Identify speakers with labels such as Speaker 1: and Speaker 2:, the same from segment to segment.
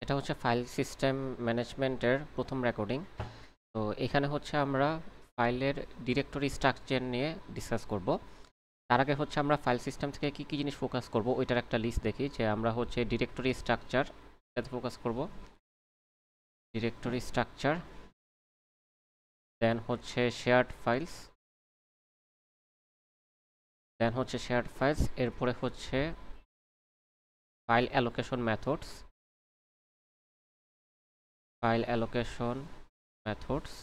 Speaker 1: এটা হচ্ছে file system ম্যানেজমেন্টের প্রথম রেকর্ডিং। তো এখানে হচ্ছে আমরা ফাইলের ডিরেক্টরি স্ট্রাকচার নিয়ে ডিসকাস করব। তার আগে হচ্ছে আমরা ফাইল সিস্টেম থেকে কি কি জিনিস ফোকাস করব ওইটার একটা লিস্ট দেখি, যে আমরা হচ্ছে ডিরেক্টরি স্ট্রাকচার এটাতে ফোকাস করব। ডিরেক্টরি স্ট্রাকচার, দেন হচ্ছে শেয়ার্ড ফাইলস, এরপরে হচ্ছে ফাইল অ্যালোকেশন মেথডস,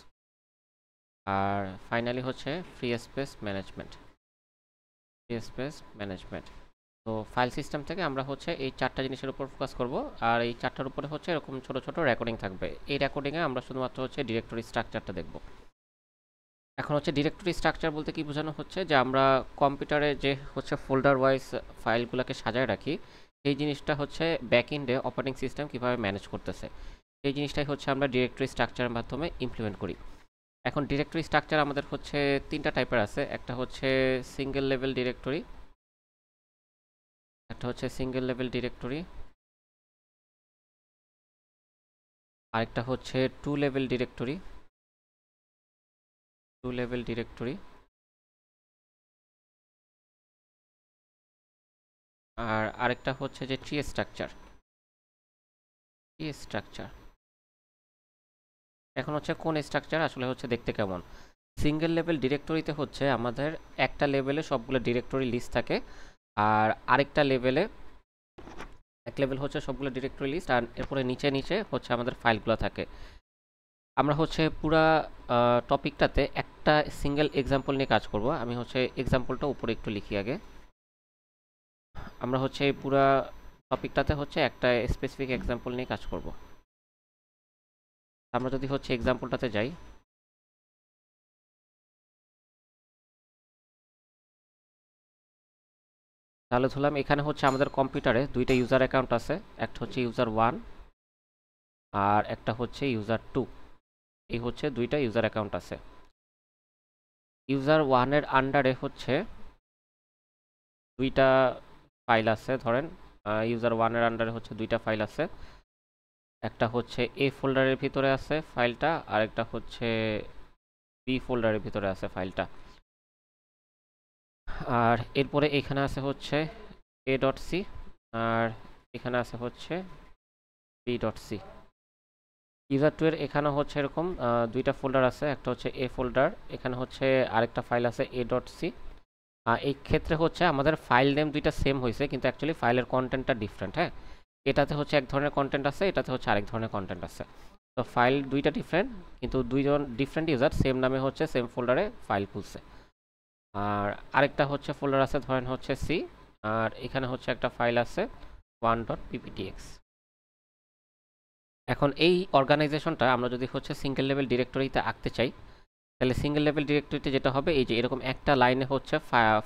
Speaker 1: আর ফাইনালি হচ্ছে ফ্রি স্পেস ম্যানেজমেন্ট। তো ফাইল সিস্টেম থেকে আমরা হচ্ছে এই চারটা জিনিসের উপর ফোকাস করব, আর এই চারটার উপরে হচ্ছে এরকম ছোট ছোট রেকর্ডিং থাকবে। এই রেকর্ডিংয়ে আমরা শুধুমাত্র হচ্ছে ডিরেক্টরি স্ট্রাকচারটা দেখব। এখন হচ্ছে ডিরেক্টরি স্ট্রাকচার বলতে কি বোঝানো হচ্ছে, যে আমরা কম্পিউটারে যে হচ্ছে ফোল্ডার ওয়াইজ ফাইলগুলোকে সাজায় রাখি, সেই জিনিসটা হচ্ছে ব্যাক এন্ডে অপারেটিং সিস্টেম কীভাবে ম্যানেজ করতেছে, সেই জিনিসটাই হচ্ছে আমরা ডিরেক্টরি স্ট্রাকচারের মাধ্যমে ইমপ্লিমেন্ট করি। এখন ডিরেক্টরি স্ট্রাকচার আমাদের হচ্ছে তিনটা টাইপের আছে। একটা হচ্ছে সিঙ্গেল লেভেল ডিরেক্টরি, আরেকটা হচ্ছে টু লেভেল ডিরেক্টরি, আর আরেকটা হচ্ছে যে ট্রি স্ট্রাকচার। এখন হচ্ছে কোন স্ট্রাকচার আসলে হচ্ছে দেখতে কেমন। সিঙ্গেল লেভেল ডিরেক্টরিতে হচ্ছে আমাদের একটা লেভেলে সবগুলো ডিরেক্টরি লিস্ট থাকে, আর আরেকটা লেভেলে এক লেভেল হচ্ছে সবগুলো ডিরেক্টরি লিস্ট, আর এরপরে নিচে নিচে হচ্ছে আমাদের ফাইলগুলো থাকে। আমরা হচ্ছে পুরা টপিকটাতে একটা সিঙ্গেল এক্সাম্পল নিয়ে কাজ করব। আমি হচ্ছে এক্সাম্পলটা উপরে একটু লিখি আগে। আমরা হচ্ছে এই পুরা টপিকটাতে হচ্ছে একটা স্পেসিফিক এক্সাম্পল নিয়ে কাজ করব। আমরা যদি হচ্ছে এক্সাম্পলটাতে যাই, তাহলে ধরলাম এখানে হচ্ছে আমাদের কম্পিউটারে দুইটা ইউজার অ্যাকাউন্ট আছে, একটা হচ্ছে ইউজার 1 আর একটা হচ্ছে ইউজার 2। এই হচ্ছে দুইটা ইউজার অ্যাকাউন্ট আছে। ইউজার 1 এর আন্ডারে হচ্ছে দুইটা ফাইল আছে। ধরেন ইউজার 1 এর আন্ডারে হচ্ছে দুইটা ফাইল আছে, একটা হচ্ছে এ ফোল্ডারের ভিতরে আছে ফাইলটা, আর একটা হচ্ছে বি ফোল্ডারের ভিতরে আছে ফাইলটা। আর এরপরে এখানে আছে হচ্ছে a.c, আর এখানে আছে হচ্ছে b.c। ইউজার 2 এর এখানে হচ্ছে এরকম দুইটা ফোল্ডার আছে, একটা হচ্ছে এ ফোল্ডার, এখানে হচ্ছে আরেকটা ফাইল আছে a.c। এই ক্ষেত্রে হচ্ছে আমাদের ফাইল নেম দুইটা সেম হয়েছে, কিন্তু অ্যাকচুয়ালি ফাইলের কন্টেন্টটা ডিফারেন্ট। হ্যাঁ, এটাতে হচ্ছে এক ধরনের কন্টেন্ট আছে, এটাতে হচ্ছে আরেক ধরনের কন্টেন্ট আছে। তো ফাইল দুইটা ডিফারেন্ট, কিন্তু দুইজন ডিফারেন্ট ইউজার সেম নামে হচ্ছে সেম ফোল্ডারে ফাইল খুলছে। আর আরেকটা হচ্ছে ফোল্ডার আছে, ধরেন হচ্ছে সি, আর এখানে হচ্ছে একটা ফাইল আছে 1.pptx। এখন এই অর্গানাইজেশনটা আমরা যদি হচ্ছে সিঙ্গেল লেভেল ডিরেক্টরিতে আঁকতে চাই, তাহলে সিঙ্গেল লেভেল ডিরেক্টরিতে যেটা হবে, এই যে এরকম একটা লাইনে হচ্ছে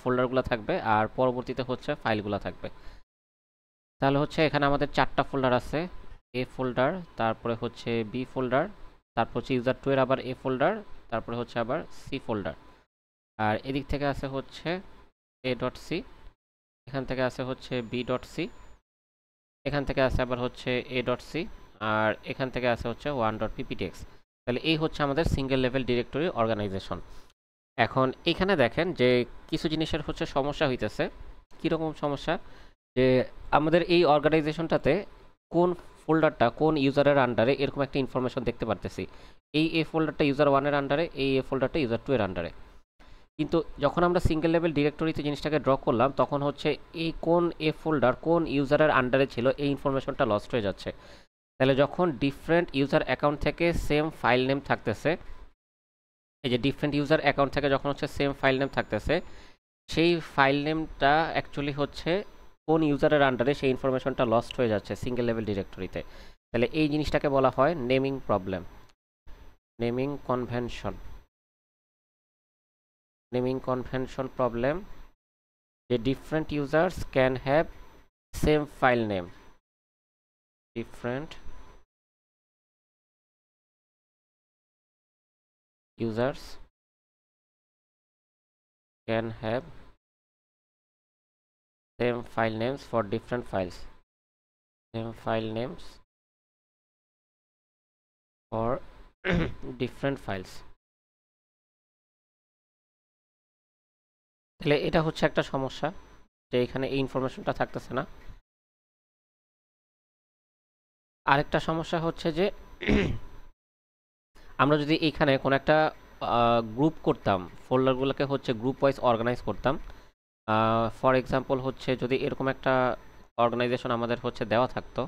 Speaker 1: ফোল্ডারগুলো থাকবে, আর পরবর্তীতে হচ্ছে ফাইলগুলো থাকবে। তাহলে হচ্ছে এখানে আমাদের চারটা ফোল্ডার আছে, এ ফোল্ডার, তারপরে হচ্ছে বি ফোল্ডার, তারপর হচ্ছে ইউজার 2 এর আবার এ ফোল্ডার, তারপরে হচ্ছে আবার সি ফোল্ডার। আর এদিক থেকে আছে হচ্ছে a.c, এখান থেকে আছে হচ্ছে b.c, এখান থেকে আছে আবার হচ্ছে a.c, আর এখান থেকে আছে হচ্ছে 1.pptx। তাহলে এই হচ্ছে আমাদের সিঙ্গেল লেভেল ডিরেক্টরি অর্গানাইজেশন। এখন এখানে দেখেন যে কিছু জিনিসের হচ্ছে সমস্যা হইতেছে। কীরকম সমস্যা, যে আমাদের এই অর্গানাইজেশনটাতে কোন ফোল্ডারটা কোন ইউজারের আন্ডারে এরকম একটা ইনফরমেশন দেখতে পারতেছি। এই এ ফোল্ডারটা ইউজার 1 এর আন্ডারে, এই এ ফোল্ডারটা ইউজার 2 এর আন্ডারে। কিন্তু যখন আমরা সিঙ্গেল লেভেল ডিরেক্টরিতে জিনিসটাকে ড্র করলাম, তখন হচ্ছে এই কোন এ ফোল্ডার কোন ইউজারের আন্ডারে ছিল এই ইনফরমেশনটা লস্ট হয়ে যাচ্ছে। তাহলে যখন ডিফারেন্ট ইউজার অ্যাকাউন্ট থেকে সেম ফাইল নেম থাকতেছে, এই যে ডিফারেন্ট ইউজার অ্যাকাউন্ট থেকে যখন হচ্ছে সেম ফাইল নেম থাকতেছে, সেই ফাইল নেমটা অ্যাকচুয়ালি হচ্ছে কোন ইউজারের আন্ডারে, সেই ইনফরমেশনটা লস্ট হয়ে যাচ্ছে সিঙ্গেল লেভেল ডিরেক্টরিতে। তাহলে এই জিনিসটাকে বলা হয় নেমিং কনভেনশন প্রবলেম, যে different users can have same file name, different users can have same file names for different files, same file names for different files. তাহলে এটা হচ্ছে একটা সমস্যা যে এখানে এই ইনফরমেশনটা থাকতেছে না। আরেকটা সমস্যা হচ্ছে যে আমরা যদি এইখানে কোনো একটা গ্রুপ করতাম, ফোল্ডারগুলোকে হচ্ছে গ্রুপ ওয়াইজ অর্গানাইজ করতাম। ফর এক্সাম্পল হচ্ছে যদি এরকম একটা অর্গানাইজেশন আমাদের হচ্ছে দেওয়া থাকতো,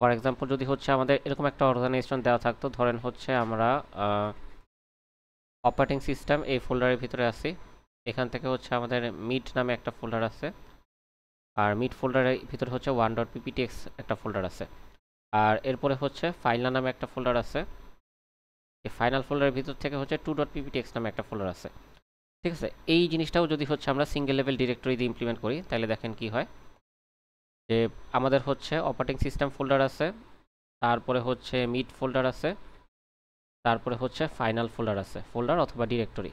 Speaker 1: ফর এক্সাম্পল যদি হচ্ছে আমাদের এরকম একটা অর্গানাইজেশন দেওয়া থাকতো, ধরেন হচ্ছে আমরা অপারেটিং সিস্টেম এই ফোল্ডারের ভিতরে আছি, এখান থেকে হচ্ছে আমাদের মিড নামে একটা ফোল্ডার আছে, আর মিড ফোল্ডারের ভিতরে হচ্ছে 1.pptx একটা ফোল্ডার আছে, আর এরপরে হচ্ছে ফাইল নামে একটা ফোল্ডার আছে, এই ফাইনাল ফোল্ডারের ভিতর থেকে হচ্ছে 2.pptx নামে একটা ফোল্ডার আছে। ঠিক আছে, এই জিনিসটাও যদি হচ্ছে আমরা সিঙ্গেল লেভেল ডিরেক্টরি দিয়ে ইমপ্লিমেন্ট করি তাহলে দেখেন কি হয়, যে আমাদের হচ্ছে অপারেটিং সিস্টেম ফোল্ডার আছে, তারপরে হচ্ছে মিড ফোল্ডার আছে, তারপরে হচ্ছে ফাইনাল ফোল্ডার আছে, ফোল্ডার অথবা ডিরেক্টরি।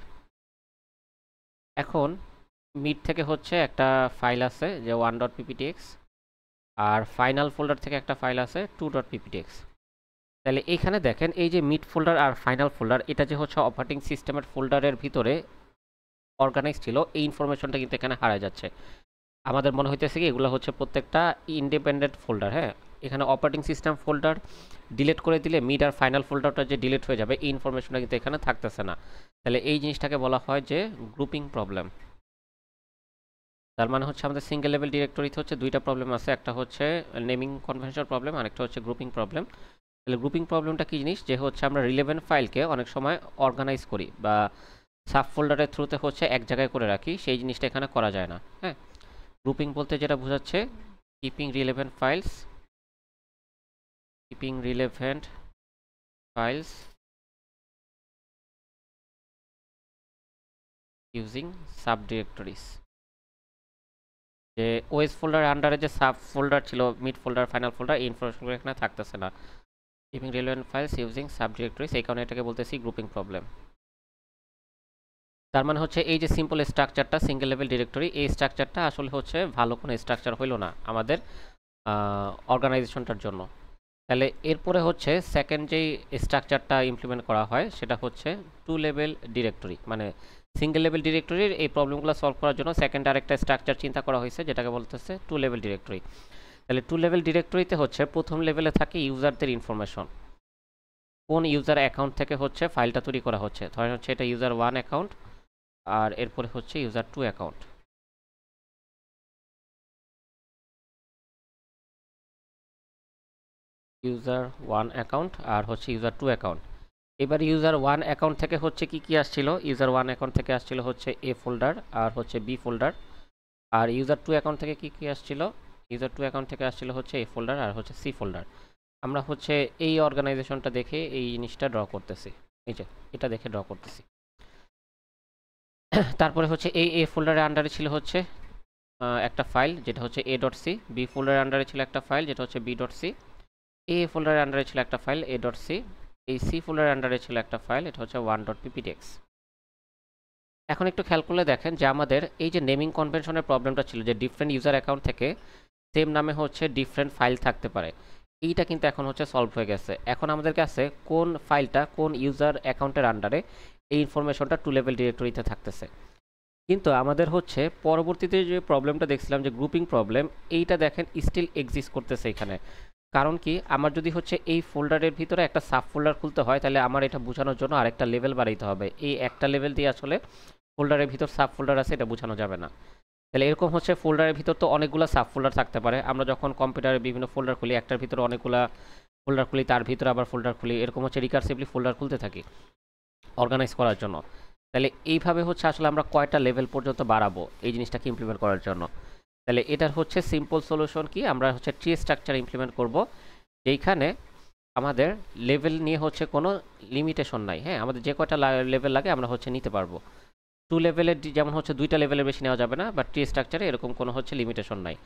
Speaker 1: এখন মিড থেকে হচ্ছে একটা ফাইল আছে যে 1.pptx, আর ফাইনাল ফোল্ডার থেকে একটা ফাইল আছে 2.pptx। তাহলে এইখানে দেখেন এই যে মিড ফোল্ডার আর ফাইনাল ফোল্ডার, এটা যে হচ্ছে অপারেটিং সিস্টেমের ফোল্ডারের ভিতরে অর্গানাইজ ছিল, এই ইনফরমেশনটা কিন্তু এখানে হারায় যাচ্ছে। আমাদের মনে হইতেছে কি এগুলো হচ্ছে প্রত্যেকটা ইন্ডিপেন্ডেন্ট ফোল্ডার। হ্যাঁ, এখানে অপারেটিং সিস্টেম ফোল্ডার ডিলিট করে দিলে মিড আর ফাইনাল ফোল্ডারটা যে ডিলিট হয়ে যাবে, এই ইনফরমেশনটা কিন্তু এখানে থাকতেছে না। তাহলে এই জিনিসটাকে বলা হয় যে গ্রুপিং প্রবলেম। তার মানে হচ্ছে আমাদের সিঙ্গেল লেভেল ডিরেক্টরিতে হচ্ছে দুইটা প্রবলেম আছে, একটা হচ্ছে নেমিং কনভেনশন প্রবলেম, আর একটা হচ্ছে গ্রুপিং প্রবলেম। তাহলে গ্রুপিং প্রবলেমটা কি জিনিস, যে হচ্ছে আমরা রিলেভেন্ট ফাইলকে অনেক সময় অর্গানাইজ করি বা সাব ফোল্ডারের থ্রুতে হচ্ছে এক জায়গায় করে রাখি, সেই জিনিসটা এখানে করা যায় না। হ্যাঁ, গ্রুপিং বলতে যেটা বোঝাচ্ছে keeping relevant files using sub directories. যে ওএস ফোল্ডার আন্ডারে যে সাব ফোল্ডার ছিল, মিড ফোল্ডার, ফাইনাল ফোল্ডার, এই ইনফরমেশনগুলো এখানে থাকতেছে না। Keeping relevant files using sub directories, এই কারণে এটাকে বলতেছি গ্রুপিং প্রবলেম। তার মানে হচ্ছে এই যে সিম্পল স্ট্রাকচারটা সিঙ্গেল লেভেল ডিরেক্টরি, এই স্ট্রাকচারটা আসলে হচ্ছে ভালো কোনো স্ট্রাকচার হইল না আমাদের অর্গানাইজেশনটার জন্য। তাহলে এরপরে হচ্ছে সেকেন্ড যেই স্ট্রাকচারটা ইমপ্লিমেন্ট করা হয় সেটা হচ্ছে টু লেভেল ডিরেক্টরি। মানে সিঙ্গেল লেভেল ডিরেক্টরির এই প্রবলেমগুলো সলভ করার জন্য সেকেন্ড আরেকটা স্ট্রাকচার চিন্তা করা হয়েছে, যেটাকে বলতেছে টু লেভেল ডিরেক্টরি। তাহলে টু লেভেল ডিরেক্টরিতে হচ্ছে প্রথম লেভেলে থাকে ইউজারদের ইনফরমেশন, কোন ইউজার অ্যাকাউন্ট থেকে হচ্ছে ফাইলটা তৈরি করা হচ্ছে। ধরেন হচ্ছে এটা ইউজার 1 অ্যাকাউন্ট, আর এরপরে হচ্ছে ইউজার 2 অ্যাকাউন্ট। ইউজার 1 অ্যাকাউন্ট আর হচ্ছে ইউজার 2 অ্যাকাউন্ট। এবার ইউজার 1 অ্যাকাউন্ট থেকে হচ্ছে কি আসছিল, ইউজার 1 অ্যাকাউন্ট থেকে আসছিল হচ্ছে এ ফোল্ডার আর হচ্ছে বি ফোল্ডার। আর ইউজার 2 অ্যাকাউন্ট থেকে কি আসছিল, ইউজার 2 অ্যাকাউন্ট থেকে আসছিল হচ্ছে এ ফোল্ডার আর হচ্ছে সি ফোল্ডার। আমরা হচ্ছে এই অর্গানাইজেশনটা দেখে এই জিনিসটা ড্র করতেছি, এই যে এটা দেখে ড্র করতেছি। তারপরে হচ্ছে এই এ ফোল্ডারের আন্ডারে ছিল হচ্ছে একটা ফাইল যেটা হচ্ছে এ ডট সি, বি ফোল্ডারের আন্ডারে ছিল একটা ফাইল যেটা হচ্ছে বি ডট সি, এ ফোল্ডারের আন্ডারে ছিল একটা ফাইল এ ডট সি, এই সি ফোল্ডারের আন্ডারে ছিল একটা ফাইল, এটা হচ্ছে 1.pptx। এখন একটু খেয়াল করলে দেখেন যে আমাদের এই যে নেমিং কনভেনশনের প্রবলেমটা ছিল, যে ডিফারেন্ট ইউজার অ্যাকাউন্ট থেকে সেম নামে হচ্ছে ডিফারেন্ট ফাইল থাকতে পারে, এইটা কিন্তু এখন হচ্ছে সলভ হয়ে গেছে। এখন আমাদের কাছে কোন ফাইলটা কোন ইউজার অ্যাকাউন্টের আন্ডারে, এই ইনফরমেশনটা টু লেভেল ডিরেক্টরিতে থাকতেছে। কিন্তু আমাদের হচ্ছে পরবর্তীতে যে প্রবলেমটা দেখছিলাম যে গ্রুপিং প্রবলেম, এইটা দেখেন স্টিল এক্সিস্ট করতেছে এখানে। কারণ কি, আমার যদি হচ্ছে এই ফোল্ডারের ভিতরে একটা সাব ফোল্ডার খুলতে হয়, তাহলে আমার এটা বোঝানোর জন্য আরেকটা লেভেল বাড়াইতে হবে। এই একটা লেভেল দিয়ে আসলে ফোল্ডারের ভিতর সাব ফোল্ডার আছে এটা বোঝানো যাবে না। তাহলে এরকম হচ্ছে ফোল্ডারের ভিতর তো অনেকগুলো সাব ফোল্ডার থাকতে পারে। আমরা যখন কম্পিউটারে বিভিন্ন ফোল্ডার খুলি, একটার ভিতরে অনেকগুলো ফোল্ডার খুলি, তার ভিতরে আবার ফোল্ডার খুলি, এরকম হচ্ছে রিকার্সিভলি ফোল্ডার খুলতে থাকি অর্গানাইজ করার জন্য। তাহলে এইভাবে হচ্ছে আসলে আমরা কয়টা লেভেল পর্যন্ত বাড়াবো এই জিনিসটাকে ইমপ্লিমেন্ট করার জন্য। তাহলে এটার হচ্ছে সিম্পল সলিউশন কি, আমরা হচ্ছে ট্রি স্ট্রাকচার ইমপ্লিমেন্ট করব, যেইখানে আমাদের লেভেল নিয়ে হচ্ছে কোনো লিমিটেশন নাই। হ্যাঁ, আমাদের যে কয়টা লেভেল লাগে আমরা হচ্ছে নিতে পারবো। টু লেভেলের যেমন হচ্ছে দুইটা লেভেলের বেশি নেওয়া যাবে না, বাট ট্রি স্ট্রাকচারে এরকম কোনো হচ্ছে লিমিটেশন নাই।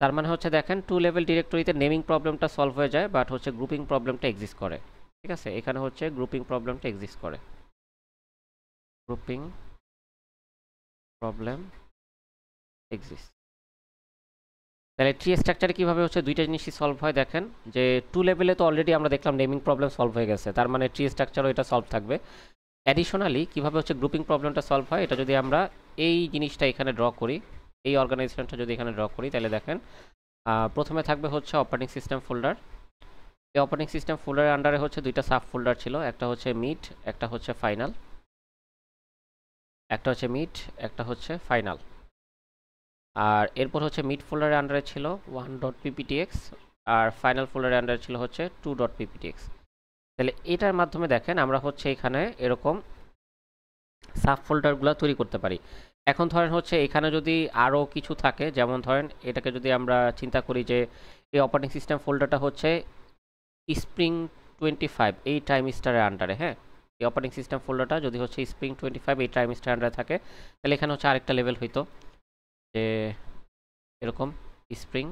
Speaker 1: তার মানে হচ্ছে দেখেন টু লেভেল ডিরেক্টরিতে নেমিং প্রবলেমটা সলভ হয়ে যায়, বাট হচ্ছে গ্রুপিং প্রবলেমটা এক্সিস্ট করে। ঠিক আছে, এখানে হচ্ছে গ্রুপিং প্রবলেমটা এক্সিস্ট করে। Grouping problem exist. তাহলে ট্রি স্ট্রাকচারে কীভাবে হচ্ছে দুইটা জিনিসই সলভ হয় দেখেন, যে 2 লেভেলে তো অলরেডি আমরা দেখলাম নেমিং প্রবলেম সলভ হয়ে গেছে, তার মানে ট্রি স্ট্রাকচারও এটা সলভ থাকবে। অ্যাডিশনালি কীভাবে হচ্ছে গ্রুপিং প্রবলেমটা সলভ হয়, এটা যদি আমরা এই জিনিসটা এখানে ড্র করি, এই অর্গানাইজেশনটা যদি এখানে ড্র করি, তাহলে দেখেন প্রথমে থাকবে হচ্ছে অপারেটিং সিস্টেম ফোল্ডার। এই অপারেটিং সিস্টেম ফোল্ডারের আন্ডারে হচ্ছে দুইটা সাব ফোল্ডার ছিল, একটা হচ্ছে মিড, একটা হচ্ছে ফাইনাল, একটা হচ্ছে মিড, একটা হচ্ছে ফাইনাল। আর এরপর হচ্ছে মিড ফোল্ডারের আন্ডারে ছিল 1.pptx, আর ফাইনাল ফোল্ডারের আন্ডারে ছিল হচ্ছে 2.pptx। তাহলে এটার মাধ্যমে দেখেন আমরা হচ্ছে এখানে এরকম সাব ফোল্ডারগুলো তৈরি করতে পারি। এখন ধরেন হচ্ছে এখানে যদি আরও কিছু থাকে, যেমন ধরেন এটাকে যদি আমরা চিন্তা করি যে এই অপারেটিং সিস্টেম ফোল্ডারটা হচ্ছে স্প্রিং 25 এই টাইম স্টারের আন্ডারে, হ্যাঁ, এই অপারেটিং সিস্টেম ফোল্ডারটা যদি হচ্ছে স্প্রিং 25 এই টাইম স্টার আন্ডারে থাকে, তাহলে এখানে হচ্ছে আরেকটা লেভেল হইতো যে এরকম স্প্রিং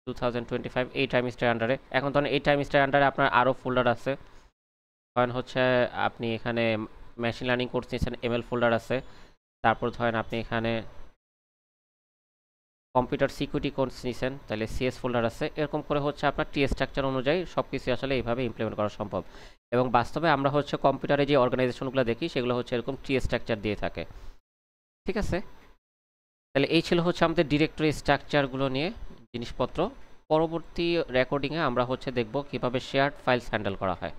Speaker 1: 2025 এই টাইম স্টার আন্ডারে। এখন ধরেন এই টাইম স্টার আন্ডারে আপনার আরও ফোল্ডার আছে, ধরেন হচ্ছে আপনি এখানে মেশিন লার্নিং কোর্স নিয়েছেন, এমএল ফোল্ডার আছে, তারপর ধরেন আপনি এখানে কম্পিউটার সিকিউরিটি কোর্স নিয়েছেন, তাহলে সিএস ফোল্ডার আছে। এরকম করে হচ্ছে আপনার টি স্ট্রাকচার অনুযায়ী সব কিছু আসলে এইভাবে ইমপ্লিমেন্ট করা সম্ভব। এবং বাস্তবে আমরা হচ্ছে কম্পিউটারে যে অর্গানাইজেশনগুলো দেখি সেগুলো হচ্ছে এরকম টি স্ট্রাকচার দিয়ে থাকে। ঠিক আছে, তাহলে এই ছিল হচ্ছে আমাদের ডিরেক্টরি স্ট্রাকচারগুলো নিয়ে জিনিসপত্র। পরবর্তী রেকর্ডিংয়ে আমরা হচ্ছে দেখব কিভাবে শেয়ার্ড ফাইলস হ্যান্ডেল করা হয়।